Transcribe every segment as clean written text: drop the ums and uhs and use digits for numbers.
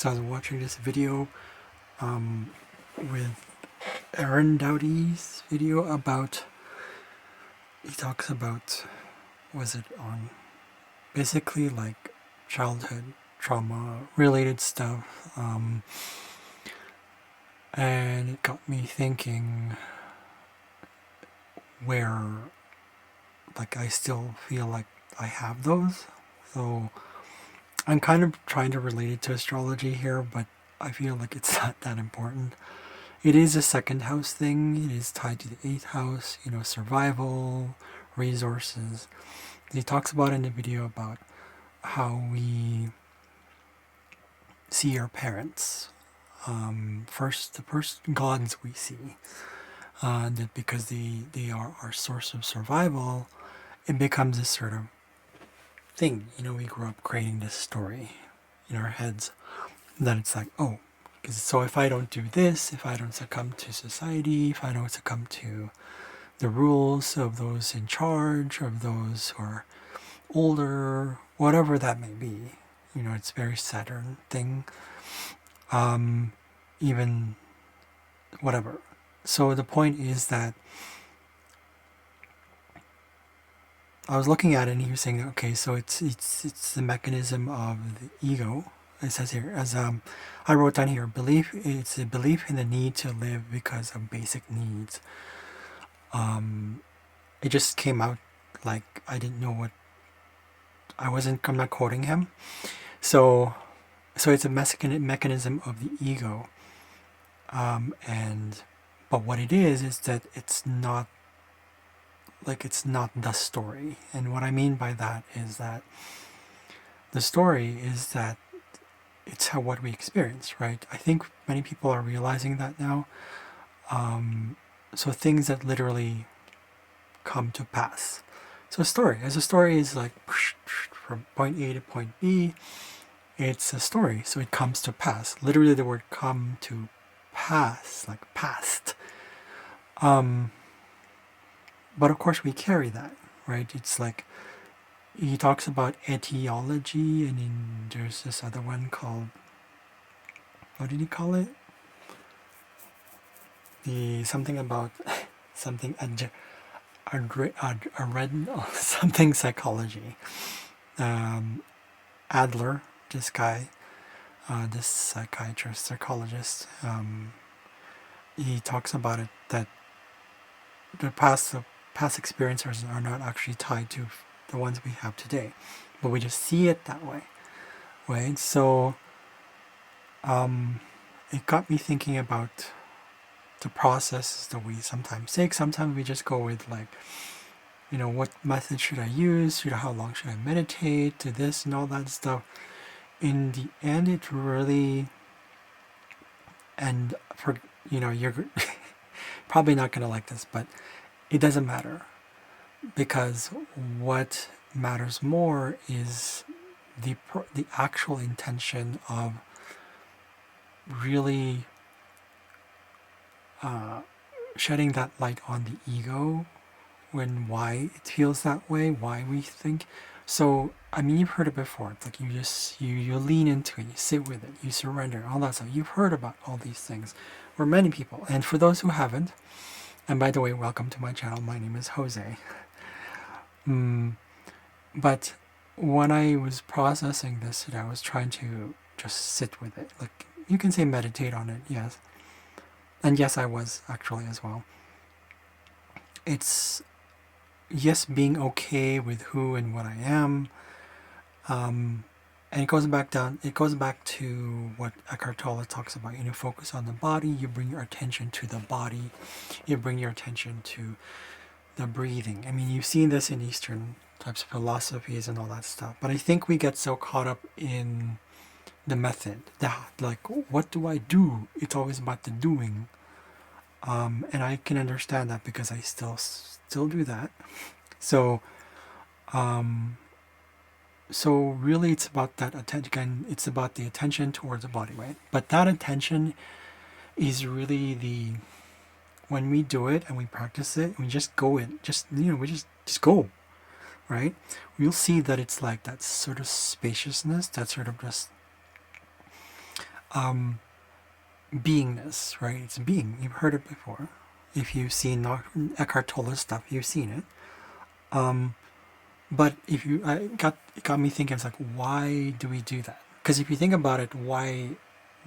So I was watching this video with Aaron Dowdy's video about, he talks about, was it on basically like childhood trauma related stuff, and it got me thinking where like I still feel like I have those. So I'm kind of trying to relate it to astrology here, but I feel like it's not that important. It is a second house thing. It is tied to the eighth house, survival, resources. He talks about in the video about how we see our parents. First, the first gods we see, that because they are our source of survival, it becomes this sort of thing. We grew up creating this story in our heads that it's like, oh, so if I don't do this, if I don't succumb to society, if I don't succumb to the rules of those in charge, of those who are older, whatever that may be, it's a very Saturn thing, even whatever. So the point is that I was looking at it and he was saying, okay, so it's the mechanism of the ego. It says here, as I wrote down here, it's a belief in the need to live because of basic needs. It just came out like I didn't know what, I'm not quoting him. So it's a mechanism of the ego. But what it is that it's not the story. And what I mean by that is that the story is that it's what we experience, right? I think many people are realizing that now. So things that literally come to pass. So a story is like from point A to point B. It's a story, so it comes to pass. Literally the word come to pass, like past. But of course we carry that, right? It's like, he talks about etiology, and then there's this other one called, what did he call it? The something about something something psychology. Adler, this guy, this psychiatrist, psychologist, he talks about it that the past experiences are not actually tied to the ones we have today, but we just see it that way, right? So it got me thinking about the processes that we sometimes take. Sometimes we just go with like, what method should I use? How long should I meditate? To this and all that stuff. In the end, it really, and for you're probably not gonna like this, but it doesn't matter, because what matters more is the actual intention of really shedding that light on the ego, why it feels that way, why we think. So you've heard it before. It's like you lean into it, you sit with it, you surrender, all that stuff. You've heard about all these things, or many people. And for those who haven't, and by the way, welcome to my channel. My name is Jose. But when I was processing this, I was trying to just sit with it. Like, you can say meditate on it, yes. And yes, I was actually as well. It's, yes, being okay with who and what I am. And it goes back to what Eckhart Tolle talks about. Focus on the body. You bring your attention to the body. You bring your attention to the breathing. You've seen this in Eastern types of philosophies and all that stuff. But I think we get so caught up in the method that, like, what do I do? It's always about the doing. And I can understand that because I still do that. So, so really it's about that attention. Again, it's about the attention towards the body, right? But that attention is really when we do it and we practice it, we just go in, we just go, right? We'll see that it's like that sort of spaciousness, that sort of just beingness, right? It's being. You've heard it before. If you've seen Eckhart Tolle's stuff, you've seen it. But if you, it got me thinking. It's like, why do we do that? Because if you think about it, when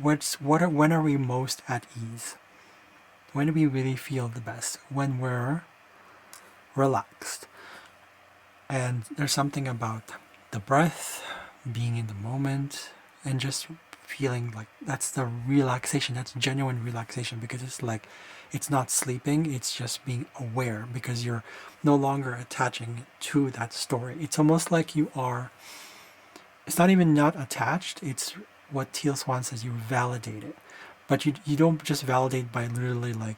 are we most at ease? When do we really feel the best? When we're relaxed. And there's something about the breath, being in the moment, and just feeling like that's the relaxation. That's genuine relaxation, because it's like, it's not sleeping, it's just being aware, because you're no longer attaching to that story. It's almost like you are, it's not even not attached, it's what Teal Swan says, you validate it. But you don't just validate by literally like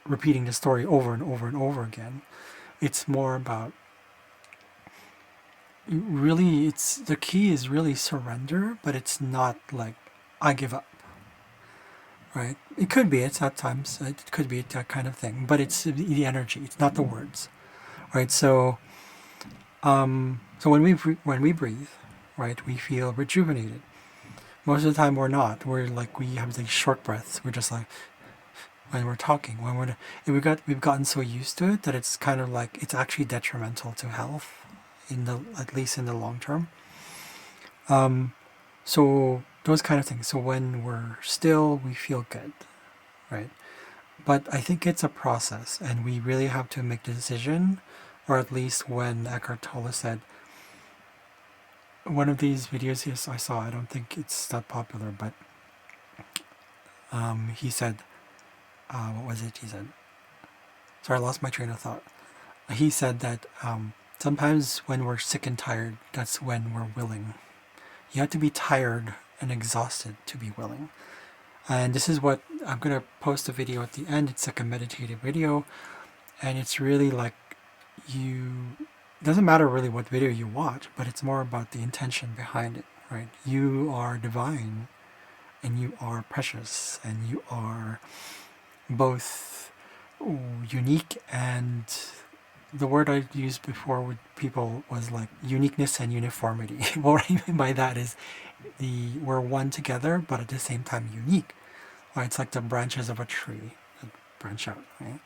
repeating the story over and over and over again. It's more about, really, it's the key is really surrender, but it's not like I give up, right? It could be, it's at times, it could be that kind of thing, but it's the energy, it's not the words, right? So so when we breathe, right, we feel rejuvenated. Most of the time we're not, we're like, we have these short breaths, we're just like, when we're talking, when we've gotten so used to it that it's kind of like, it's actually detrimental to health, at least in the long term. So those kind of things. So when we're still, we feel good, right? But I think it's a process, and we really have to make the decision, or at least when Eckhart Tolle said, one of these videos I saw, I don't think it's that popular, but he said, what was it? He said, sorry, I lost my train of thought. He said that sometimes when we're sick and tired, that's when we're willing. You have to be tired and exhausted to be willing. And this is what I'm going to post a video at the end. It's like a meditative video, and it's really like, it doesn't matter really what video you watch, but it's more about the intention behind it, right? You are divine, and you are precious, and you are both unique, and the word I used before with people was like uniqueness and uniformity. What I mean by that is, we're one together, but at the same time unique. Right? It's like the branches of a tree that branch out. Right?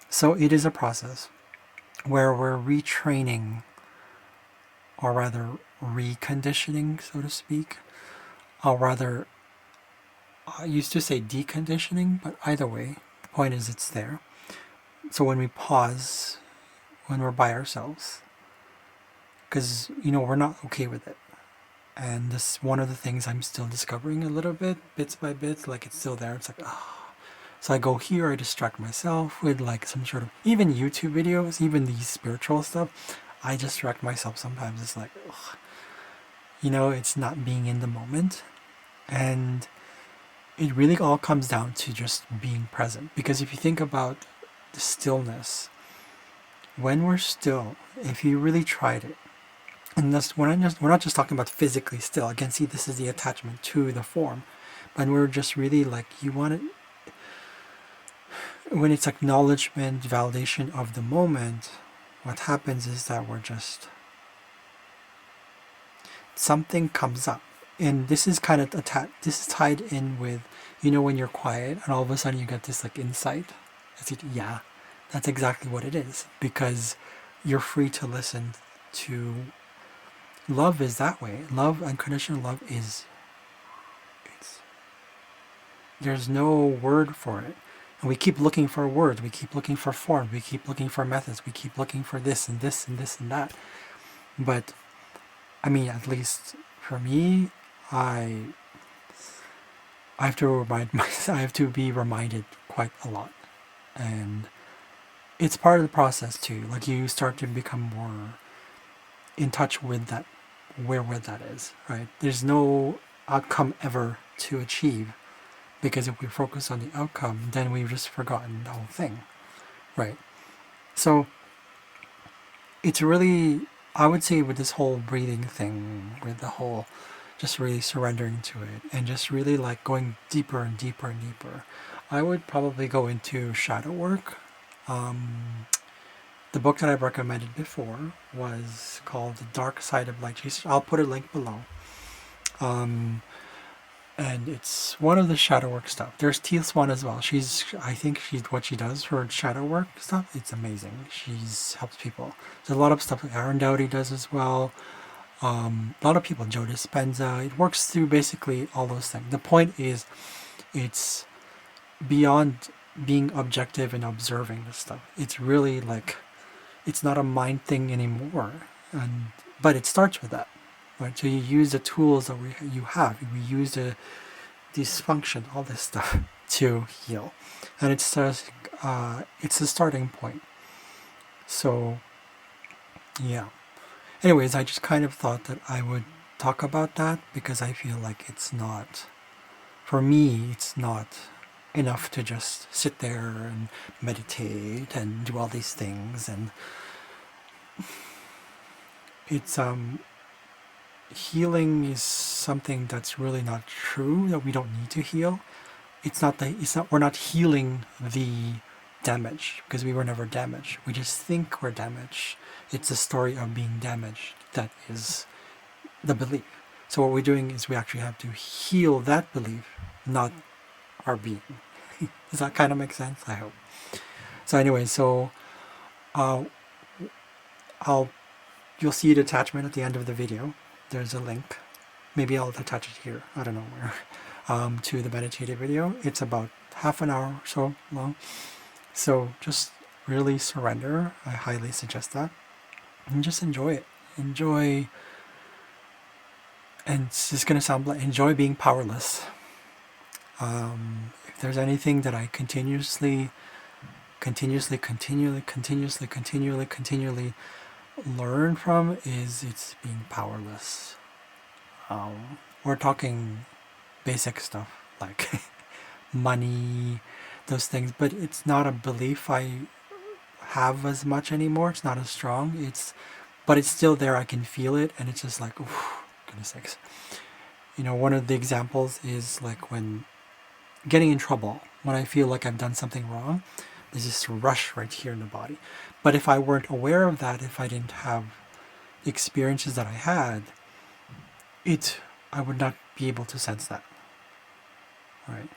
So it is a process where we're retraining, or rather reconditioning, so to speak. Or rather, I used to say deconditioning, but either way, the point is it's there. So when we pause, when we're by ourselves, because, we're not okay with it. And this one of the things I'm still discovering a little bit, bits by bits, like it's still there. It's like, So I go here, I distract myself with like some sort of, even YouTube videos, even these spiritual stuff, I distract myself sometimes. It's like, it's not being in the moment. And it really all comes down to just being present. Because if you think about the stillness, when we're still, if you really tried it, and we're not just talking about physically still. Again, see, this is the attachment to the form. But we're just really like, you want it, when it's acknowledgement, validation of the moment, what happens is that we're just, something comes up. And this is kind of this is tied in with, when you're quiet and all of a sudden you get this like insight. Yeah, that's exactly what it is. Because you're free to listen to. Love is that way. Love, unconditional love there's no word for it. And we keep looking for words, we keep looking for forms, we keep looking for methods, we keep looking for this and this and this and that. But, at least for me, I have to remind myself, I have to be reminded quite a lot. And it's part of the process too. Like, you start to become more in touch with that, where that is, right? There's no outcome ever to achieve, because if we focus on the outcome, then we've just forgotten the whole thing, right? So it's really, I would say, with this whole breathing thing, with the whole just really surrendering to it, and just really like going deeper and deeper and deeper, I would probably go into shadow work. The book that I've recommended before was called The Dark Side of Light. I'll put a link below. and it's one of the shadow work stuff. There's Teal Swan as well. I think what she does for shadow work stuff, it's amazing. She's helps people. There's a lot of stuff that Aaron Doughty does as well. A lot of people, Joe Dispenza. It works through basically all those things. The point is, it's beyond being objective and observing this stuff. It's really like, it's not a mind thing anymore, but it starts with that, right? So you use the tools that you have. We use the dysfunction, all this stuff to heal, and it's just it's the starting point. So yeah. Anyways, I just kind of thought that I would talk about that because I feel like it's not, for me, it's not enough to just sit there and meditate and do all these things. And it's healing is something that's really not true, that we don't need to heal. We're not healing the damage because we were never damaged. We just think we're damaged. It's a story of being damaged that is the belief. So what we're doing is we actually have to heal that belief, not our being. Does that kind of make sense? I hope. So anyway, uh, you'll see the attachment at the end of the video. There's a link. Maybe I'll attach it here. I don't know where. To the meditative video. It's about half an hour or so long. So just really surrender. I highly suggest that. And just enjoy it. Enjoy, and it's just going to sound like, enjoy being powerless. If there's anything that I continually learn from, is it's being powerless. We're talking basic stuff like money, those things, but it's not a belief I have as much anymore. It's not as strong. But it's still there. I can feel it, and it's just like, oof, goodness sakes. One of the examples is like when getting in trouble, when I feel like I've done something wrong, there's this rush right here in the body. But if I weren't aware of that, if I didn't have the experiences that I had, I would not be able to sense that. Right?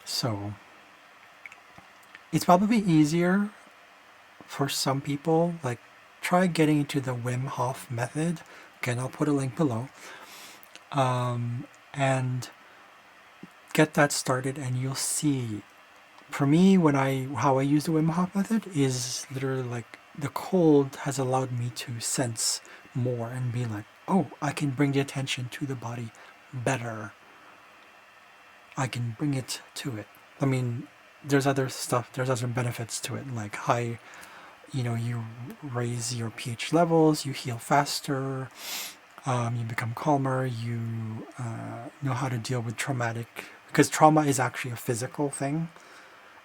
So it's probably easier for some people, like try getting into the Wim Hof Method. Again, I'll put a link below. And get that started, and you'll see. For me, how I use the Wim Hof Method is literally like the cold has allowed me to sense more and be like, oh, I can bring the attention to the body better. I can bring it to it. I mean, there's other stuff, there's other benefits to it, like you raise your pH levels, you heal faster, you become calmer, you know how to deal with traumatic, because trauma is actually a physical thing.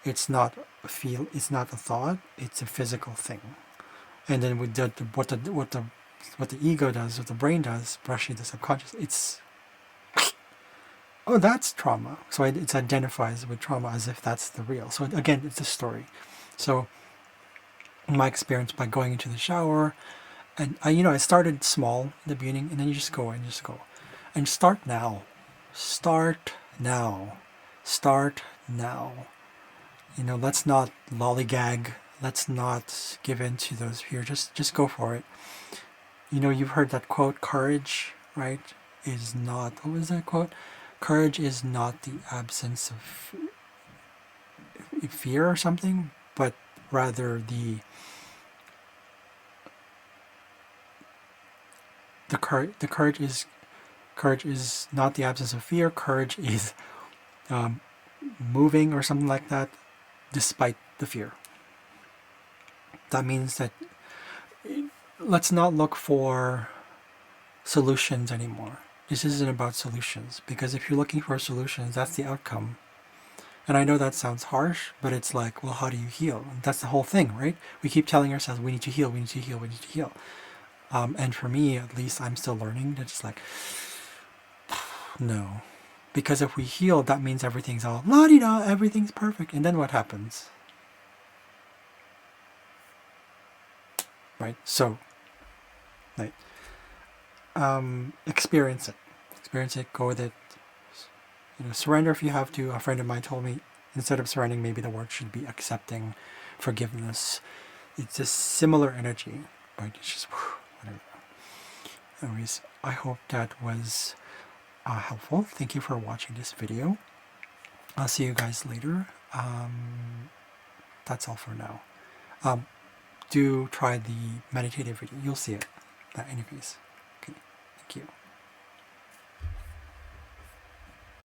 It's not it's not a thought, it's a physical thing. And then with what the ego does, what the brain does, brushing the subconscious, it's oh, that's trauma. So it identifies with trauma as if that's the real. So again, it's a story. So in my experience, by going into the shower, and I started small in the beginning, and then you just go and start now. Start now. Start now. Let's not lollygag. Let's not give in to those fears. Just go for it. You've heard that quote, courage, right, is not, what was that quote? Courage is not the absence of fear or something, but rather the courage is not the absence of fear. Courage is moving or something like that despite the fear. That means that let's not look for solutions anymore. This isn't about solutions, because if you're looking for solutions, that's the outcome. And I know that sounds harsh, but it's like, well, how do you heal? And that's the whole thing, right? We keep telling ourselves we need to heal, we need to heal, we need to heal. And for me, at least, I'm still learning to just like, no. Because if we heal, that means everything's all la-di-da, everything's perfect. And then what happens? Right? So, like, experience it. Go with it. Surrender if you have to. A friend of mine told me instead of surrendering, maybe the word should be accepting, forgiveness. It's a similar energy, but it's just whatever. Anyways, I hope that was helpful. Thank you for watching this video. I'll see you guys later. That's all for now. Do try the meditative video. You'll see it. Anyways, okay. Thank you.